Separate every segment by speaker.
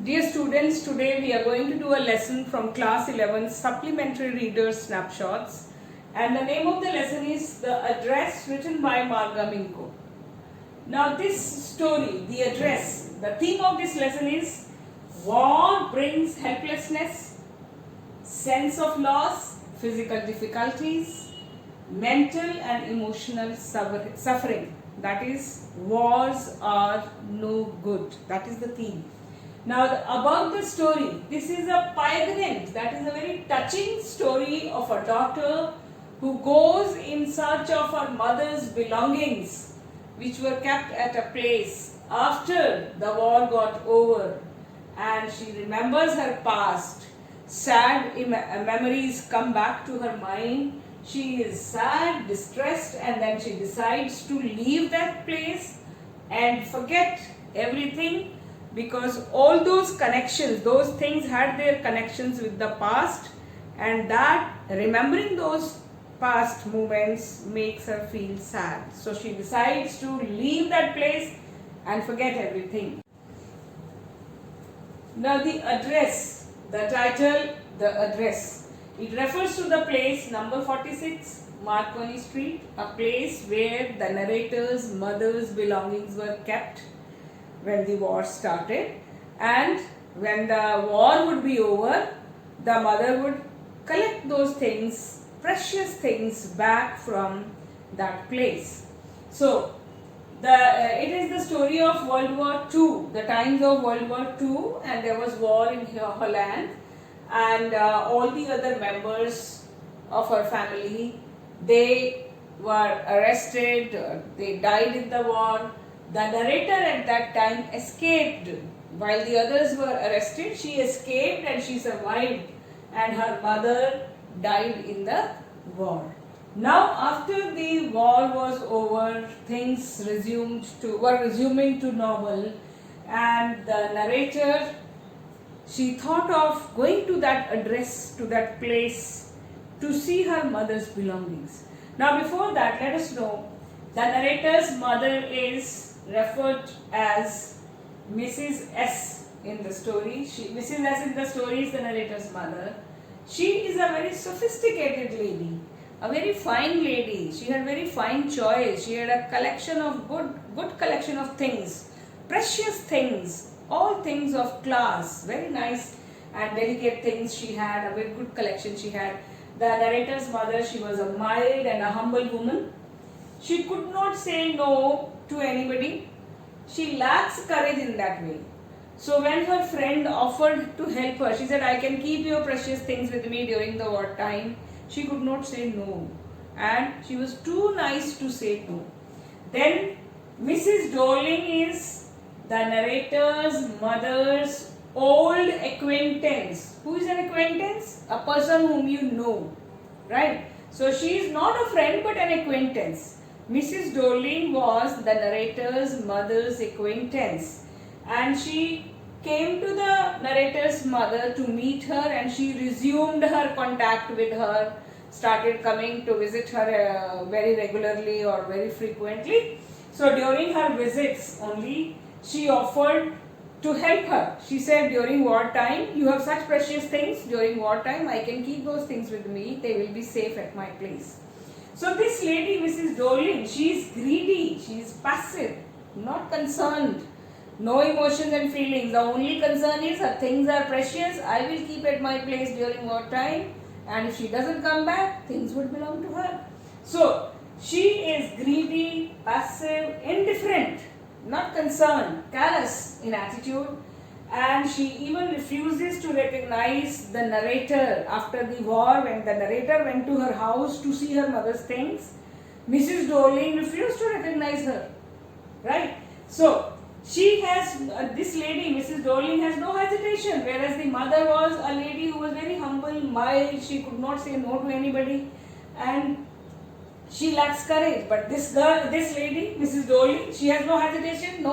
Speaker 1: Dear students, today we are going to do a lesson from class 11 supplementary reader snapshots, and the name of the lesson is The Address, written by Marga Minko. Now this story, The Address, the theme of this lesson is war brings helplessness, sense of loss, physical difficulties, mental and emotional suffering. That is, wars are no good. That is the theme. Now about the story, this is a poignant, that is a very touching story of a daughter who goes in search of her mother's belongings which were kept at a place after the war got over, and she remembers her past. Sad memories come back to her mind. She is sad, distressed, and then she decides to leave that place and forget everything, because all those connections, those things had their connections with the past, and that remembering those past moments makes her feel sad. So she decides to leave that place and forget everything. Now the address, the title, The Address, it refers to the place number 46 Marconi Street, a place where the narrator's mother's belongings were kept when the war started, and when the war would be over, the mother would collect those things, precious things, back from that place. So it is the story of World War II, the times of World War II, and there was war in Holland, and all the other members of her family, they were arrested, they died in the war. The narrator at that time escaped. While the others were arrested, she escaped and she survived, and her mother died in the war. Now after the war was over, things were resuming to normal, and the narrator, she thought of going to that address, to that place, to see her mother's belongings. Now before that, let us know, the narrator's mother is referred as Mrs. S in the story. Mrs. S in the story is the narrator's mother. She is a very sophisticated lady, a very fine lady. She had very fine choice. She had a collection of good collection of things, precious things, all things of class, very nice and delicate things she had, a very good collection she had. The narrator's mother, she was a mild and a humble woman. She could not say no to anybody. She lacks courage in that way. So when her friend offered to help her, she said, I can keep your precious things with me during the war time. She could not say no, and she was too nice to say no. Then Mrs. Dorling is the narrator's mother's old acquaintance. Who is an acquaintance? A person whom you know, right? So she is not a friend but an acquaintance. Mrs. Dorling was the narrator's mother's acquaintance, and she came to the narrator's mother to meet her, and she resumed her contact with her, started coming to visit her very regularly or very frequently. So during her visits only, she offered to help her. She said, during wartime, you have such precious things, during wartime I can keep those things with me, they will be safe at my place. So this lady, Mrs. Dorling, she is greedy, she is passive, not concerned, no emotions and feelings. The only concern is her things are precious, I will keep at my place during wartime, and if she doesn't come back, things would belong to her. So she is greedy, passive, indifferent, not concerned, callous in attitude, and she even refuses to recognize the narrator. After the war, when the narrator went to her house to see her mother's things, Mrs. Dorling refused to recognize her, right? So she has, this lady, Mrs. Dorling, has no hesitation, whereas the mother was a lady who was very humble, mild, she could not say no to anybody, and she lacks courage. But this lady, Mrs. Dorling, she has no hesitation,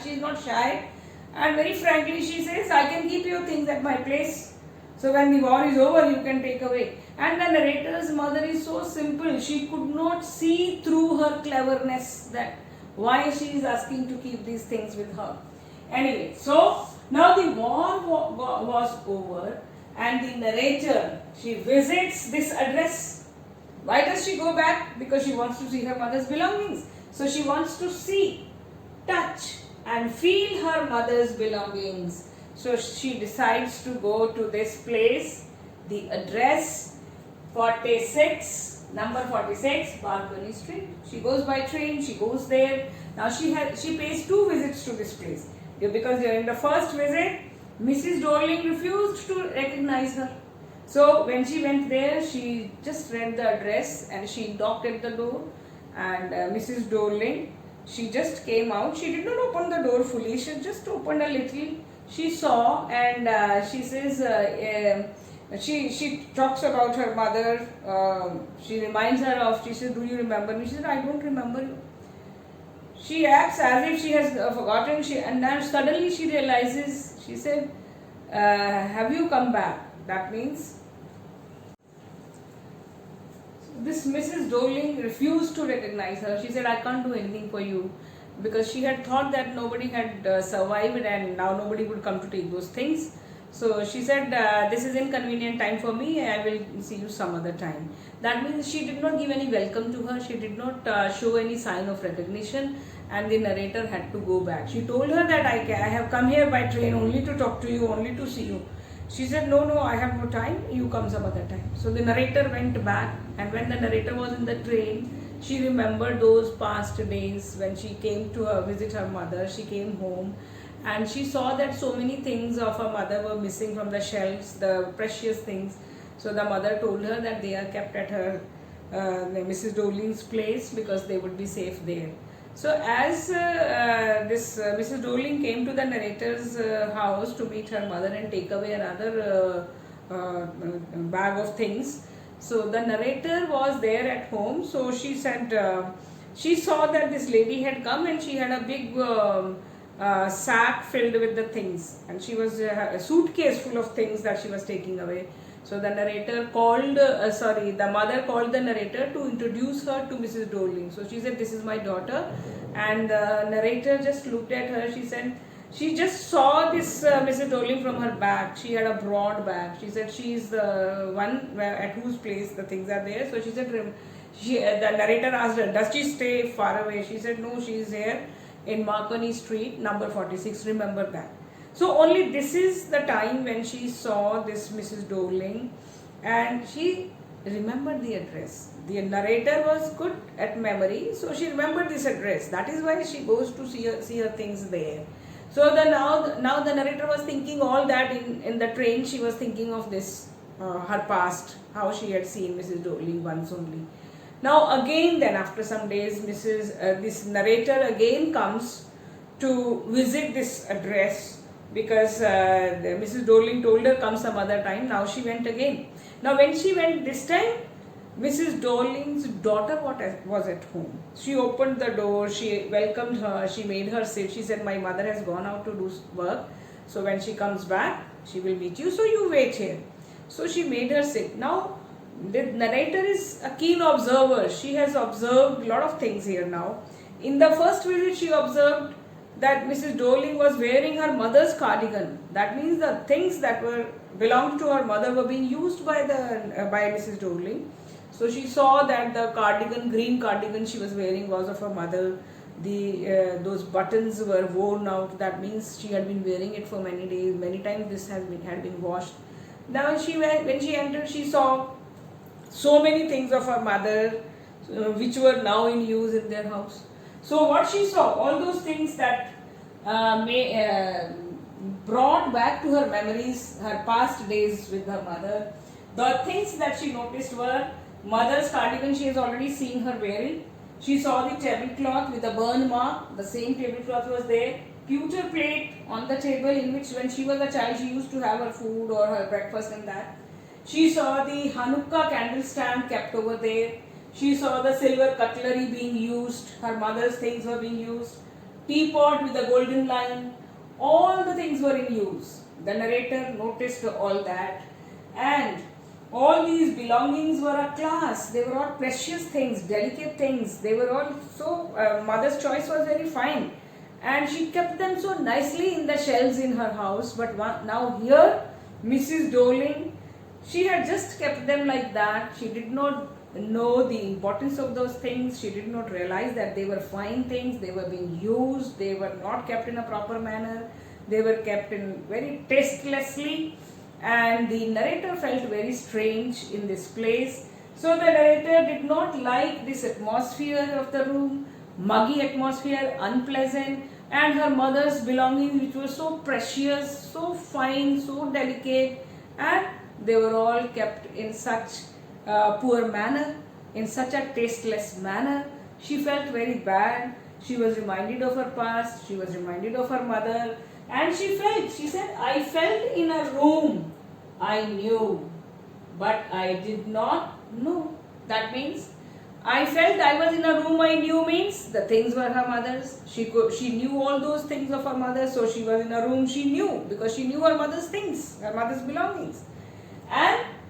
Speaker 1: she is not shy, and very frankly she says, I can keep your things at my place. So when the war is over, you can take away. And the narrator's mother is so simple, she could not see through her cleverness that why she is asking to keep these things with her. Anyway, so Now the war was over, and the narrator, she visits this address. Why does she go back? Because she wants to see her mother's belongings. So she wants to see, touch and feel her mother's belongings. So she decides to go to this place, the address 46, number 46, Marconi Street. She goes by train, she goes there. Now she pays 2 visits to this place. Because during the first visit, Mrs. Dorling refused to recognize her. So when she went there, she just read the address and she knocked at the door. And Mrs. Dorling, she just came out. She did not open the door fully. She just opened a little. She saw and she says, she talks about her mother. She reminds her of, she says, do you remember me? She said, I don't remember you. She acts as if she has forgotten. And then suddenly she realizes, she said, have you come back? That means this Mrs. Dorling refused to recognize her. She said, I can't do anything for you, because she had thought that nobody had survived and now nobody would come to take those things. So she said, this is inconvenient time for me, I will see you some other time. That means she did not give any welcome to her, she did not show any sign of recognition, and the narrator had to go back. She told her that I have come here by train only to talk to you, only to see you. She said, no, I have no time, you come some other time. So the narrator went back, and when the narrator was in the train, she remembered those past days when she came to visit her mother. She came home and she saw that so many things of her mother were missing from the shelves, the precious things. So the mother told her that they are kept at her Mrs. Dorling's place because they would be safe there. So as Mrs. Dorling came to the narrator's house to meet her mother and take away another bag of things, so the narrator was there at home. So she said, she saw that this lady had come and she had a big sack filled with the things, and she was a suitcase full of things that she was taking away. So the narrator called, the mother called the narrator to introduce her to Mrs. Dorling. So she said, this is my daughter, and the narrator just looked at her. She said, she just saw this Mrs. Dorling from her back. She had a broad back. She said, she is the one at whose place the things are there. So she said, the narrator asked her, does she stay far away? She said, no, she is here in Marconi Street, number 46, remember that. So only this is the time when she saw this Mrs. Dorling, and she remembered the address. The narrator was good at memory, so she remembered this address. That is why she goes to see her things there. So now the narrator was thinking all that in the train. She was thinking of this, her past, how she had seen Mrs. Dorling once only. Now again, then after some days, this narrator again comes to visit this address, because Mrs. Dorling told her come some other time. Now she went again. Now when she went this time, Mrs. Dorling's daughter was at home. She opened the door, she welcomed her, she made her sit. She said, my mother has gone out to do work, so when she comes back, she will meet you, so you wait here. So she made her sit. Now the narrator is a keen observer. She has observed a lot of things here now. In the first visit, she observed that Mrs. Dorling was wearing her mother's cardigan. That means the things that belonged to her mother were being used by Mrs. Dorling. So she saw that the cardigan, green cardigan she was wearing was of her mother. Those buttons were worn out. That means she had been wearing it for many days. Many times this had been washed. Now when she entered, she saw so many things of her mother which were now in use in their house. So what she saw, all those things that brought back to her memories her past days with her mother. The things that she noticed were mother's cardigan she has already seen her wearing. She saw the tablecloth with the burn mark, the same tablecloth was there. Pewter plate on the table in which when she was a child she used to have her food or her breakfast in that. She saw the Hanukkah candle stand kept over there. She saw the silver cutlery being used, her mother's things were being used, teapot with a golden line, all the things were in use. The narrator noticed all that, and all these belongings were a class. They were all precious things, delicate things. They were all so, mother's choice was very fine. and she kept them so nicely in the shelves in her house. But now here, Mrs. Darling, she had just kept them like that. She did not know the importance of those things. She did not realize that they were fine things. They were being used. They were not kept in a proper manner. They were kept in very tastelessly, and the narrator felt very strange in this place. So the narrator did not like this atmosphere of the room, muggy atmosphere, unpleasant, and her mother's belongings, which were so precious, so fine, so delicate, and they were all kept in such poor manner, in such a tasteless manner. She felt very bad. She was reminded of her past. She was reminded of her mother, and she said, I felt in a room I knew, but I did not know. That means I felt I was in a room I knew means the things were her mother's. She knew all those things of her mother, so she was in a room she knew because she knew her mother's things, her mother's belongings.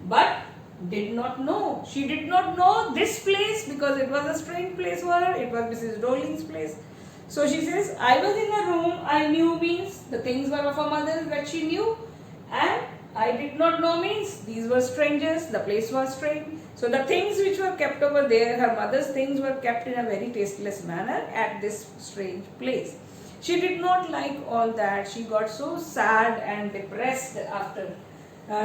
Speaker 1: But did not know. She did not know this place because it was a strange place for her. It was Mrs. Darling's place. So she says, I was in a room I knew means the things were of her mother that she knew, and I did not know means these were strangers, the place was strange. So the things which were kept over there, her mother's things, were kept in a very tasteless manner at this strange place. She did not like all that. She got so sad and depressed after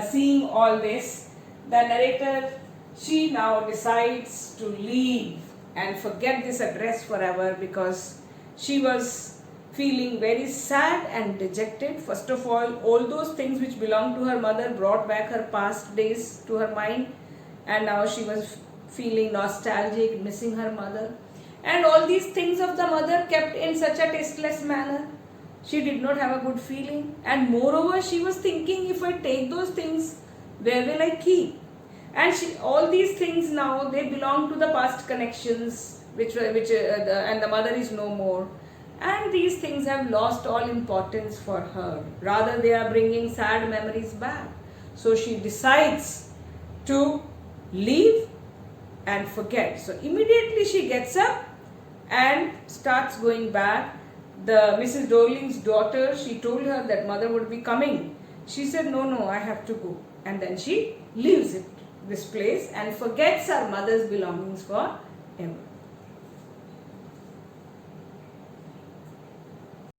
Speaker 1: seeing all this. The narrator, she now decides to leave and forget this address forever because she was feeling very sad and dejected. First of all those things which belonged to her mother brought back her past days to her mind, and now she was feeling nostalgic, missing her mother. And all these things of the mother kept in such a tasteless manner. She did not have a good feeling, and moreover she was thinking, if I take those things, where will I keep? And all these things now, they belong to the past connections, and the mother is no more. And these things have lost all importance for her. Rather, they are bringing sad memories back. So she decides to leave and forget. So immediately she gets up and starts going back. The Mrs. Darling's daughter, she told her that mother would be coming. She said, no, I have to go. And then she leaves this place and forgets her mother's belongings forever.